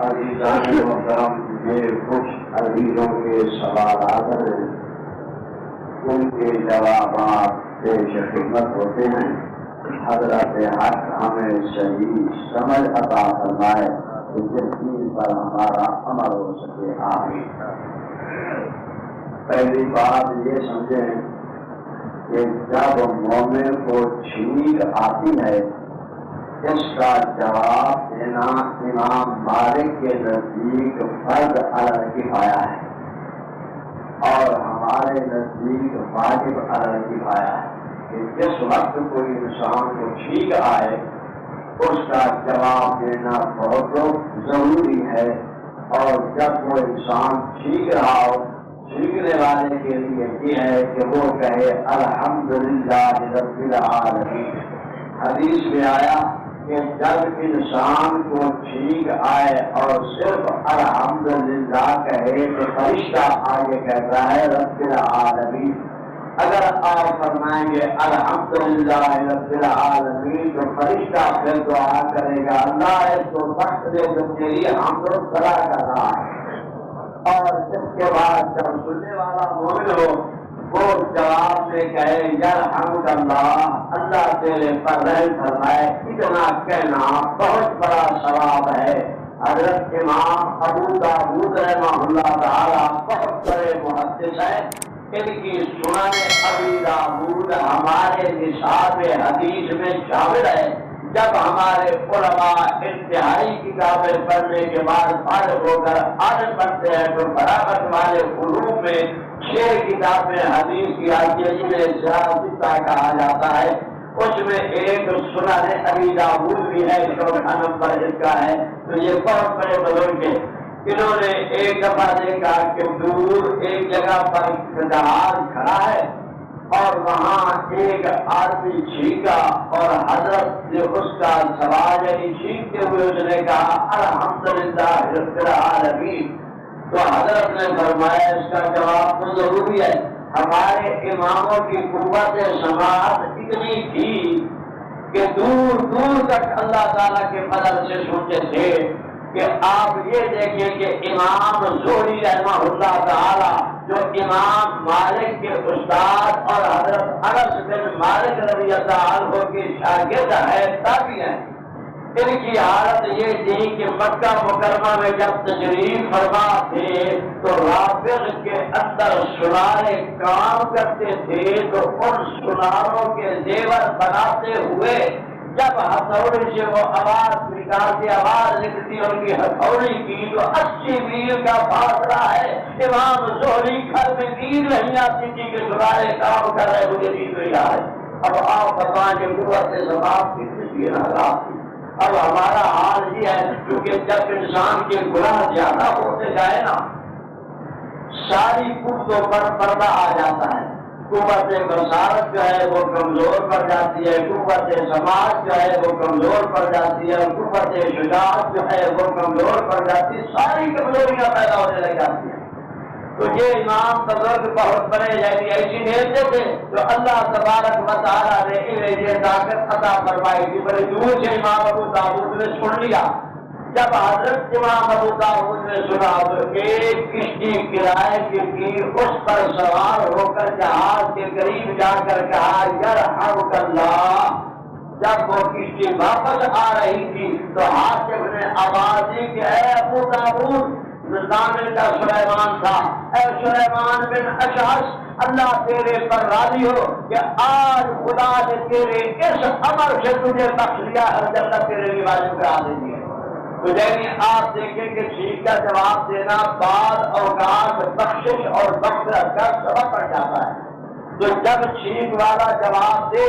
عزیزان محترم، یہ کچھ عزیزوں کے سوالات ہیں، ان کے جوابات پیش خدمت ہوتے ہیں۔ حضرت حق ہمیں صحیح سمجھ عطا فرمائے کہ جس چیز پر ہمارا عمل ہو سکے۔ آمین۔ پہلی بات یہ سمجھیں کہ جب مومن کو چھینک آتی ہے، اس کا جواب دینا امام مالک کے نزدیک فرض علی کفایہ ہے اور ہمارے نزدیک واجب علی کفایہ ہے کہ جس وقت کوئی انسان کو چھینک آئے اس کا جواب دینا بہت ضروری ہے، اور جب وہ انسان چھینک رہا ہو، چھینکنے والے کے لیے یہ ہے کہ وہ کہے الحمدللہ رب العالمین۔ حدیث میں آیا کہ جب انسان کو چھینک آئے اور صرف الحمدللہ کہے تو فرشتہ آگے کہتا ہے رب العالمین۔ اگر آپ فرمائیں گے الحمدللہ رب العالمین تو فرشتہ پھر دعا کرے گا اللہ اس کو وقت دے تو تیری حمد و ثنا کر رہا ہے، اور اس کے بعد جب سننے والا مومن ہو وہ جواب میں کہے یرحمک اللہ، اللہ تیرے پر رحم فرمائے، اتنا کہنا بہت بڑا ثواب ہے۔ حضرت امام ابو داؤد رحمہ اللہ تعالی بہت بڑے محدث ہیں، ان کی سنن ابی داؤد ہمارے نصاب حدیث میں شامل ہے۔ جب ہمارے علماء انتہائی کتابیں پڑھنے کے بعد فارغ ہو کر آگے بڑھتے ہیں تو برابر والے علوم میں 6 کتابیں حدیث کی آتی جنہیں سیاستہ کہا جاتا ہے، اس میں ایک سنن ابی داؤد بھی ہے، 14 نمبر اس کا ہے۔ تو یہ بہت بڑے بزرگ ہیں، انہوں نے ایک دفعہ دیکھا کہ دور ایک جگہ پر جہاز کھڑا ہے اور وہاں ایک آدمی چھینکا اور حضرت نے اس کا سوال چھینکتے ہوئے اس نے کہا الحمدللہ رب العالمین۔ تو حضرت نے فرمایا اس کا جواب تو ضروری ہے، ہمارے اماموں کی قوت سماعت اتنی تھی کہ دور دور تک اللہ تعالیٰ کے فضل سے سنتے تھے کہ آپ یہ دیکھیں کہ امام زہری رحمہ اللہ تعالی جو امام مالک کے استاد اور حضرت انس بن مالک رضی اللہ عنہ کے شاگرد ہے، تابعی ہیں، ان کی حالت یہ تھی کہ مکہ مکرمہ میں جب تشریف فرما تھے تو رافض کے اندر سنارے کام کرتے تھے، تو ان سناروں کے زیور بناتے ہوئے جب ہتھوڑی سے وہ آواز نکالتے آواز نکلتی ان کی ہتھوڑی کی تو 80 میل کا فاصلہ ہے، امام زہری گھر میں نیند نہیں آتی تھی کہ سنارے کام کر رہے مجھے نیند نہیں آ رہی۔ اب آپ بتائیں کہ قوت سماعت کی کسی ناراض تھی۔ اب ہمارا حال یہ ہے کیونکہ جب انسان کے گناہ زیادہ ہوتے جائے نا ساری قوتوں پر پردہ آ جاتا ہے، قوت بصارت جو ہے وہ کمزور پڑ جاتی ہے، قوت سماعت جو ہے وہ کمزور پڑ جاتی ہے، قوت شجاعت جو ہے وہ کمزور پڑ جاتی ہے، ساری کمزوریاں پیدا ہونے لگ جاتی ہیں۔ تو یہ امام بزرگ بہت بڑے یعنی ایسی نیتے تھے تو اللہ تبارک و تعالیٰ نے انہیں یہ طاقت عطا فرمائی تھی، بڑے دور سے امام ابو داؤد نے سن لیا۔ جب حضرت امام ابو داؤد نے سنا تو ایک کشتی کرائے کی اس پر سوار ہو کر جہاز کے قریب جا کر کہا یرحمک اللہ۔ جب وہ کشتی واپس آ رہی تھی تو حاکم نے آواز دی کہ اے ابو داؤد، نظام کا سلیمان تھا، اے سلیمان بن اشعث، اللہ تیرے پر راضی ہو کہ آج خدا نے تیرے اس امر سے تجھے بخش لیا ہے، جنت تیرے لیے واجب کرا دینی ہے۔ تو یعنی آپ دیکھیں کہ ٹھیک کا جواب دینا بعض اوقات بخشش اور مغفرت کا سبب بن جاتا ہے۔ تو جب ٹھیک والا جواب دے،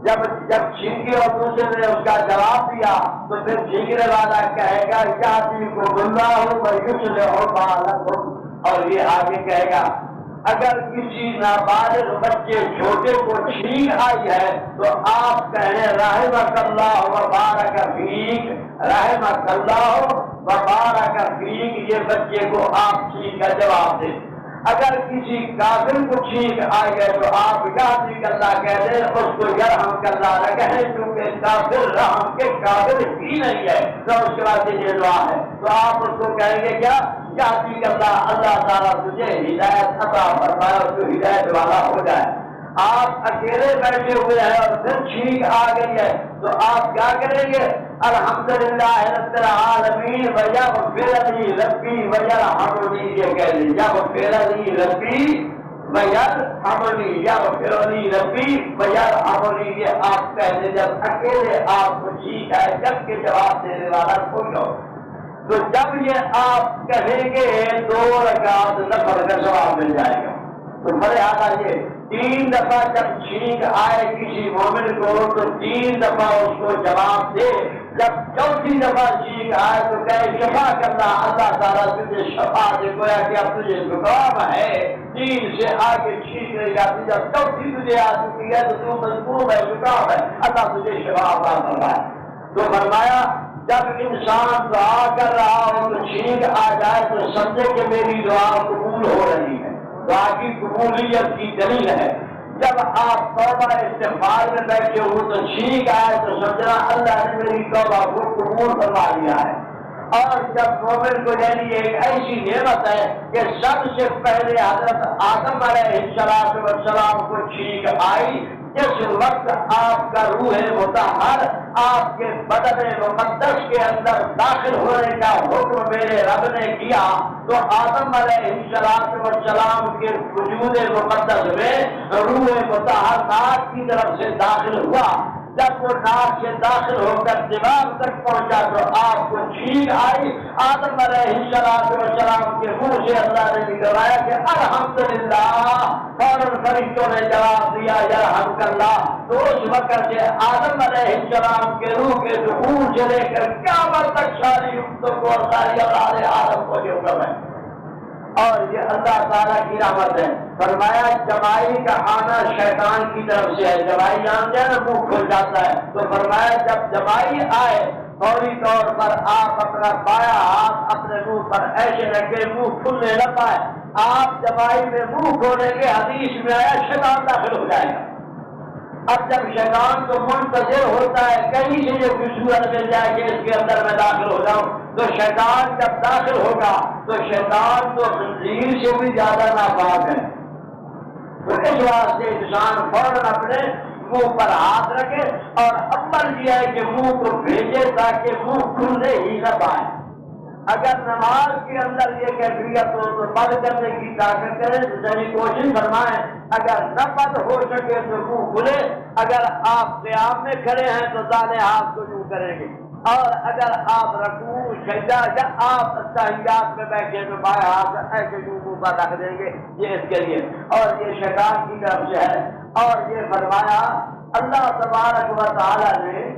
جب چھینکے اور دوسرے نے اس کا جواب دیا تو پھر چھینکنے والا کہے گا یاتی کو گناہ ہو اور یہ آگے کہے گا اگر کسی نابالغ بچے چھوٹے کو چھینک آئی ہے تو آپ کہیں رحمک اللہ وبارک فیک، رحمک اللہ وبارک فیک، یہ بچے کو آپ چھینک کا جواب دیں۔ اگر کسی کافر کو چھینک آئی ہے تو آپ یاتی اللہ کہہ دیں، اس کو یرحمک اللہ نہ کہیں، کیونکہ کافر رحم کے قابل ہی نہیں ہے۔ تو اس کے بعد یہ دعا ہے تو آپ اس کو کہیں گے کیا یاتی اللہ، اللہ تعالیٰ تجھے ہدایت عطا فرمائے اور تو ہدایت والا ہو جائے۔ آپ اکیلے بیٹھے ہوئے ہیں اور پھر چھینک آ گئی ہے تو آپ کیا کریں گے؟ الحمدللہ رب العالمین ویغفر لی ربی ویرحمنی، یہ کہہ لیجیے یغفر لی ربی ویرحمنی، یغفر لی ربی ویرحمنی، یہ آپ کہہ لیں جب اکیلے آپ کو چھینک ہے، جب کہ جواب دینے والا کوئی ہو۔ تو جب یہ آپ کہیں گے 2 رکعت نفل کا ثواب مل جائے گا۔ تو لہٰذا یہ 3 دفعہ جب چھینک آئے کسی مومن کو تو 3 دفعہ اس کو جواب دے۔ جب 4تھی دفعہ چھینک آئے تو کہے شفا کرنا، اللہ تعالیٰ تجھے شفا دے، گویا کہ اب تجھے زکام ہے، 3 سے آگے چھینک نہیں جاتی، جب 4تھی تجھے آ چکی ہے تو تو مضموم ہے، زکام ہے، اللہ تجھے شفا عطا فرمائے۔ تو فرمایا جب انسان دعا کر رہا ہو تو چھینک آ جائے تو سمجھے کہ میری دعا قبول ہو رہی ہے، دعا کی قبولیت کی دلیل ہے۔ جب آپ توبہ استغفار میں بیٹھے ہو تو چھینک آئے تو سمجھنا اللہ نے میری توبہ کو قبول فرما لیا ہے۔ اور جب مومن کو یعنی ایک ایسی نعمت ہے کہ سب سے پہلے حضرت آدم علیہ السلام کو چھینک آئی، جس وقت آپ کا روح مطہر آپ کے بدن مقدس کے اندر داخل ہونے کا حکم میرے رب نے کیا تو آدم علیہ السلام کے وجود مقدس میں روح مطہر ناک کی طرف سے داخل ہوا۔ جب وہ ناک سے داخل ہو کر دماغ تک پہنچا تو آپ کو چھینک آئی، آدم علیہ السلام کے منہ سے اللہ نے نکلوایا کہ الحمدللہ، فوراً فرشتوں نے جواب دیا یرحمک اللہ۔ تو اس وقت سے آدم علیہ السلام کے روح کے دخول سے لے کر قیامت تک ساری امتوں کو اور ساری اولاد آدم کو جو حکم ہے، اور یہ اللہ تعالیٰ کی رحمت ہے۔ فرمایا جمائی کا آنا شیطان کی طرف سے ہے، جمائی جانتے ہیں نا منہ کھل جاتا ہے، تو فرمایا جب جمائی آئے فوری طور پر آپ اپنا بایاں ہاتھ اپنے منہ پر ایسے رکھے منہ کھلنے نہ پائے، آپ جمائی میں منہ کھولیں گے، حدیث میں آیا شیطان داخل ہو جائے گا۔ اب جب شیطان تو منتظر ہوتا ہے کہیں سے یہ صورت مل جائے کہ اس کے اندر میں داخل ہو جاؤں، تو شیطان جب داخل ہوگا تو شیطان تو خنزیر سے بھی زیادہ ناپاک ہے۔ تو اس واسطے انسان فوراً اپنے منہ پر ہاتھ رکھے اور عمل یہ ہے کہ منہ کو بھیجے تاکہ منہ کھلنے ہی نہ پائے۔ اگر نماز کے اندر یہ کیفیت ہو تو بند کرنے کی طاقت کریں، ذہنی کوشش فرمائیں، اگر نہ بند ہو سکے تو منہ کھلے، اگر آپ قیام میں کھڑے ہیں تو دائیں ہاتھ کو یوں کریں گے، اور اگر آپ رکوع سجدہ یا آپ تحیات میں بیٹھے تو بائیں ہاتھ ایسے یوں منہ پر رکھ دیں گے، یہ اس کے لیے، اور یہ شیطان کی طرف سے ہے۔ اور یہ فرمایا اللہ تبارک و تعالیٰ نے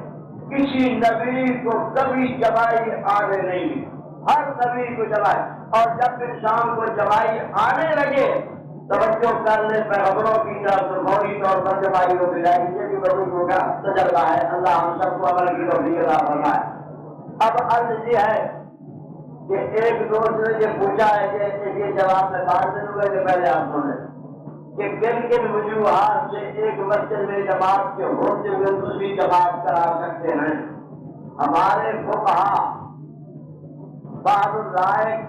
کسی نبی کو کبھی جمائی آنے نہیں دی، ہر نبی کو جمائی، اور جب انسان کو جمائی آنے لگے توجہ کرنے پیغمبروں کی طرف سے فوری طور پر جمائی ہو جائے گی، یہ بھی بزرگوں کا تجربہ ہے، اللہ ہم سب کو عمل کی توفیق عطا فرمائے۔ اب عرض یہ ہے کہ ایک دوست نے یہ پوچھا ہے کہ یہ جواب میں 5 دن ہوئے کہ پہلے آپ سن لیں کہ کن کن وجوہات سے ایک مسجد میں جماعت کے ہوتے ہوئے دوسری جماعت کرا سکتے ہیں۔ ہمارے فقہا بحر الرائق،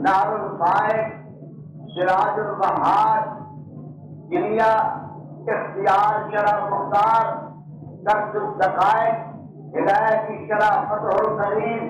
نہر الفائق، سراج البہار، کنیا، اختیار شرح مختار، کنز الدقائق، ہدایت کی شرح فتح القدیم،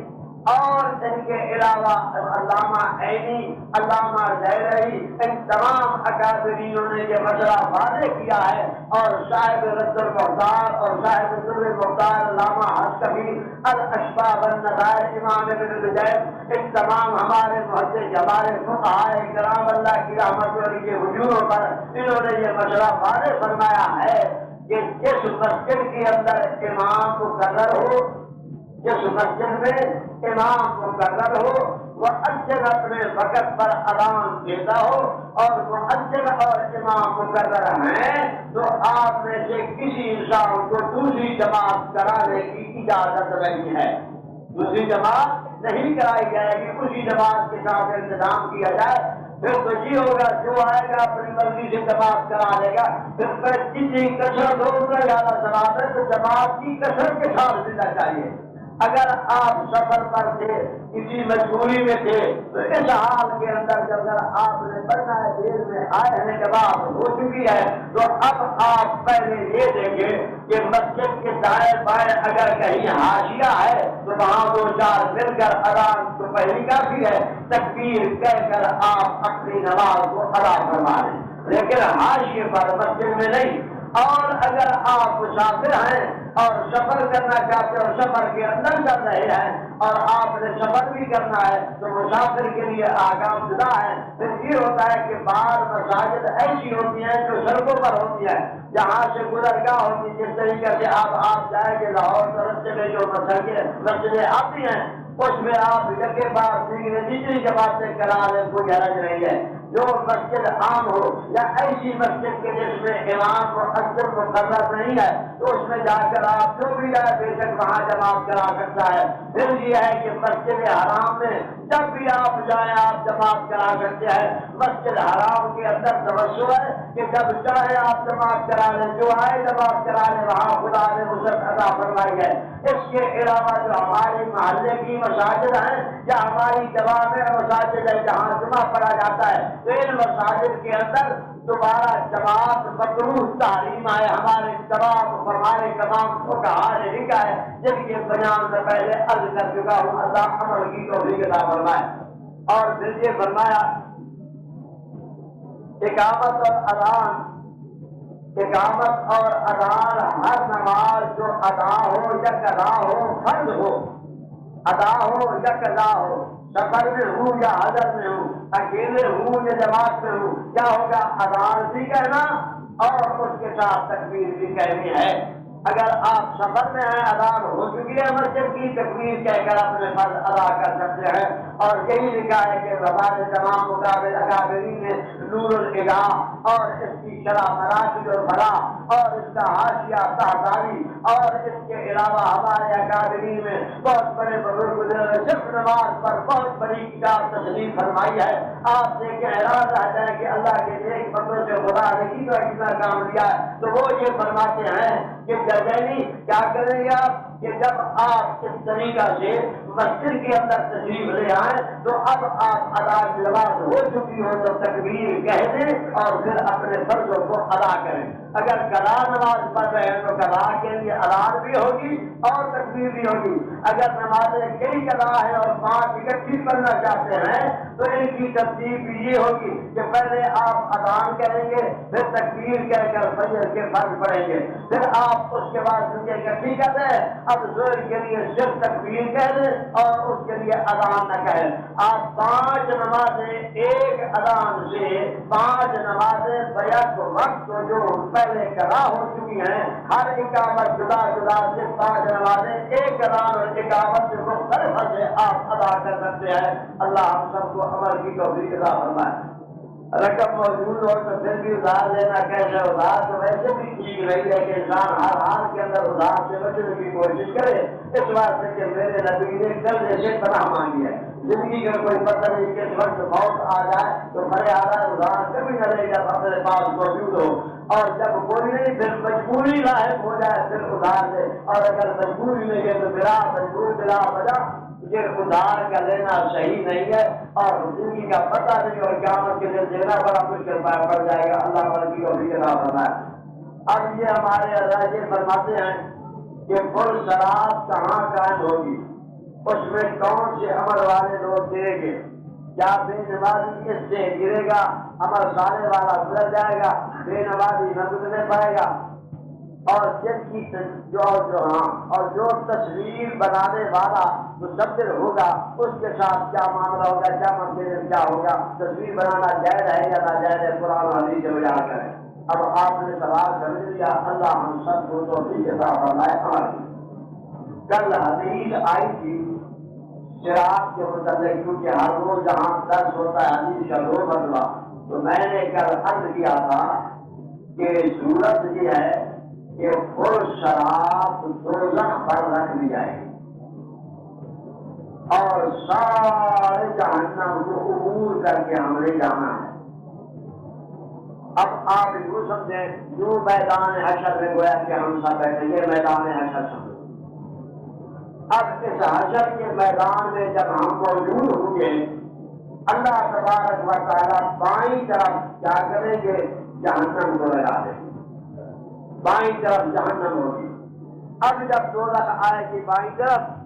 اور ان کے علاوہ علامہ عینی، علامہ زیرعی، ان تمام اکابرینوں نے یہ مسئلہ واضح کیا ہے، اور صاحب رد المختار اور صاحب در المختار علامہ حسکفی، الاشفاء والنظائر امام ابن رجب، ان تمام ہمارے محدث ہمارے فقہاء کرام اللہ کی رحمت اور ان کے حضوروں پر انہوں نے یہ مسئلہ واضح فرمایا ہے کہ جس مسجد کے اندر امام مقرر ہو، جس مسجد میں امام مقرر ہو، مؤذن اپنے وقت پر اذان دیتا ہو اور مؤذن اور امام مقرر ہیں، تو آپ میں سے کسی انسان کو دوسری جماعت کرانے کی اجازت نہیں ہے۔ دوسری جماعت نہیں کرائی جائے گی، اسی جماعت کے ساتھ انتظام کیا جائے۔ پھر تو یہ ہوگا جو آئے گا اپنی مرضی سے جماعت کرا لے گا، پھر جتنی کثرت ہو اتنا زیادہ ثواب ہے، تو جماعت کی کثرت کے ساتھ دینا چاہیے۔ اگر آپ سفر پر تھے، کسی مجبوری میں تھے، تو اس حال کے اندر جب آپ نے پڑھنا ہے، دیر میں آئے ہیں، جماعت ہو چکی ہے، تو اب آپ پہلے یہ دیکھیں کہ مسجد کے دائیں بائیں اگر کہیں حاشیہ ہے تو وہاں دو چار مل کر اذان تو پہلی کافی ہے، تکبیر کہہ کر آپ اپنی نماز کو ادا فرما لیں، لیکن حاشیے پر مسجد میں نہیں۔ اور اگر آپ مسافر ہیں اور سفر کرنا چاہتے ہیں اور سفر کے اندر چل رہے ہیں اور آپ نے سفر بھی کرنا ہے، تو مسافر کے لیے آگام جدا ہے۔ پھر یہ ہوتا ہے کہ بعض مساجد ایسی ہوتی ہیں جو سڑکوں پر ہوتی ہیں، جہاں سے گزرگاہ ہوتی ہے، جس طریقے سے آپ جائیں گے لاہور رستے میں جو مسجدیں آتی ہیں، اس میں آپ جگہ بار دوسری جماعتیں کرا لیں، کوئی حرج نہیں ہے۔ جو مسجد عام ہو یا ایسی مسجد کے جس میں امام مؤذن مقرر نہیں ہے، تو اس میں جا کر آپ جو بھی جائے بے شک وہاں جماعت کرا سکتا ہے۔ پھر یہ ہے کہ مسجد حرام میں جب بھی آپ جائیں آپ جماعت کرا سکتے ہیں۔ مسجد حرام کے اندر توجہ ہے کہ جب چاہے آپ جماعت کرا لیں، جو آئے جماعت کرا لیں، وہاں خدا نے وسعت عطا فرمائی ہے۔ اس کے علاوہ جو ہماری محلے کی مساجد ہیں یا ہماری جوامع مساجد ہے جہاں جمعہ پڑھا جاتا ہے، تو ان مساجد کے اندر دوبارہ جماعت مکروہ تحریم ہے۔ ہمارے تمام فقہاء نے لکھا ہے، جن کے بیان سے پہلے عرض کر چکا ہوں، اللہ عمل کی توفیق عطا فرمائے۔ اور پھر یہ فرمایا اقامت اور اذان ہر نماز جو ادا ہو یا قضا ہو، فرض ہو، ادا ہو یا قضا ہو، سفر میں ہوں یا حضر میں ہوں، اکیلے ہوں یا جماعت میں ہوں، کیا ہوگا؟ اذان بھی کہنا اور اس کے ساتھ تکبیر بھی کہنی ہے۔ اگر آپ سفر میں ہیں، اذان ہو چکی ہے مسجد کی، تکبیر کہہ کر اپنے فرض ادا کر سکتے ہیں۔ اور یہی لکھا ہے کہ ہمارے تمام مقابل اکابرین نے نور الہدایہ اور اس کی شرح مراکز اور بھلا اور اس کا حاشیہ تحتاوی اور اس کے علاوہ ہمارے اکابرین میں بہت بڑے بزرگ صرف نماز پر بہت بڑی کتاب تصنیف فرمائی ہے۔ آپ دیکھیں حیران رہ جائیں کہ اللہ کے نیک بندوں سے خدا نے کتنا کام لیا ہے۔ تو وہ یہ فرماتے ہیں کہ جزینی کیا کریں گے آپ کہ جب آپ اس طریقہ سے مسجد کے اندر تشریف لے آئیں تو اب آپ ادا کی نماز ہو چکی ہو تو تکبیر کہہ دیں اور پھر اپنے فرضوں کو ادا کریں۔ اگر قضا نماز پڑھ رہے ہیں تو قضا کے لیے اذان بھی ہوگی اور تکبیر بھی ہوگی۔ اگر نمازیں کئی قضا ہے اور 5 اکٹھی پڑھنا چاہتے ہیں تو ان کی ترتیب بھی یہ ہوگی کہ پہلے آپ اذان کریں گے، پھر تکبیر کہہ کر فجر کے فرض پڑھیں گے، پھر آپ اس کے بعد اکٹھی کرتے ہیں۔ اب ظہر کے لیے صرف تکبیر کہہ دیں اور اس کے لیے اذان نہ کہیں۔ آپ 5 نمازیں ایک اذان سے 5 نمازیں بیک وقت جو پہلے قضا ہو چکی ہیں، ہر اقامت جدا جدا سے 5 نمازیں ایک اذان اور اقامت سے مختلف سے آپ ادا کر سکتے ہیں۔ اللہ ہم سب کو عمل کی توفیق عطا فرمائے۔ رقم موجود ہو تو پھر بھی ادھار لینا کیسے؟ ادھار تو ویسے بھی ٹھیک رہی ہے کہ انسان ہر حال کے اندر ادھار سے بچنے کی کوشش کرے، اس واسطے کہ میرے نبی نے قرضے سے پناہ مانگی ہے۔ زندگی کا کوئی پتہ نہیں کس وقت موت آ جائے تو مرے آدھا ادھار کبھی نہ رہے جب اپنے پاس موجود ہو، اور جب کوئی نہیں پھر مجبوری لاحق ہو جائے پھر ادھار دے، اور اگر مجبوری نہیں ہے تو بلا مجبور بلا وجہ یہ ادھار کا لینا صحیح نہیں ہے، اور زندگی کا پتہ نہیں اور قیامت کے دن دینا بڑا مشکل پڑ جائے گا۔ اللہ مرضی کو بھی نہ فرمائے۔ اب یہ ہمارے راجے فرماتے ہیں کہ پل صراط کہاں قائم ہوگی، اس میں کون سے عمل والے لوگ گریں گے؟ کیا بے نمازی اس سے گرے گا، عمل صالح والا گزر جائے گا، بے نمازی نہ گزرنے پائے گا؟ اور جن کی جو تصویر بنانے والا مصور ہوگا اس کے ساتھ کیا معاملہ ہوگا، کیا منظر کیا ہوگا؟ تصویر بنانا جائز ہے یا ناجائز ہے؟ قرآن و حدیث سے بیان کریں۔ اب آپ نے سوال کر لیا، اللہ ہم سب کو توفیق عطا فرمائے عمل کی۔ کل حدیث آئی تھی چراغ کے متعلق، کیونکہ ہر روز جہاں درس ہوتا ہے حدیث کا دو مرتبہ، تو میں نے کل عرض کیا تھا کہ صورت یہ ہے کہ پر شراب دوزخ پر رکھ دی جائے اور سارے جہنم کو عبور کر کے ہم نے جانا ہے۔ اب آپ یوں سمجھیں، یوں میدان حشر میں گویا کہ ہم سب بیٹھیں گے، میدان حشر سمجھیں۔ اب اس حشر کے میدان میں جب ہم موجود ہوں گے، اللہ تبارک و تعالیٰ بائیں طرف کیا کریں گے؟ جہنم کو لگا دیں گے، بائیں طرف جہنم ہوگی۔ اب جب دوزخ آئے گی بائیں طرف،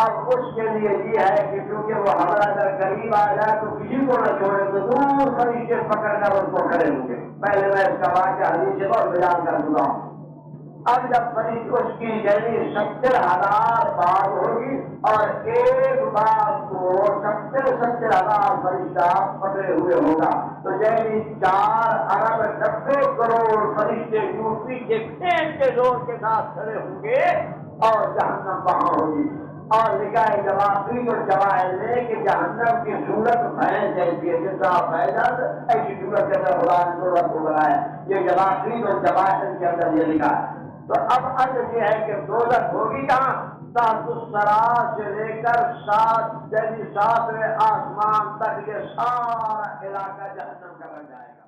اب اس کے لیے یہ ہے کہ کیونکہ وہ ہمارا اگر قریب آ جائے تو کسی کو نہ چھوڑے، تو دور فرشتے پکڑ کر اس کو کھڑے ہوں گے۔ پہلے میں اس کا واقعہ حدیث سے بہت بیان کر چکا ہوں۔ اب جب فرشتے اس کی یعنی 70,000 بار ہوگی اور ایک بار کو 70,000 فرشتہ پکڑے ہوئے ہوگا، تو یعنی 4 ارب 90 کروڑ فرشتے یوں پیچھے کھینچ کے زور کے ساتھ کھڑے ہوں گے اور جہنم وہاں ہوگی۔ اور لکھا ہے جواقید اور جواہر میں کہ جہنم کی صورت بھینس جیسی ہے، جس طرح بھینس ایسی صورت کے اندر خدا نے صورت کو بنایا، یہ جواقید اور جواہر کے اندر یہ لکھا ہے۔ تو اب عرض یہ ہے کہ دوزخ ہوگی کہاں؟ تحت الثری سے لے کر 7ویں آسمان تک یہ سارا علاقہ جہنم کا بن جائے گا۔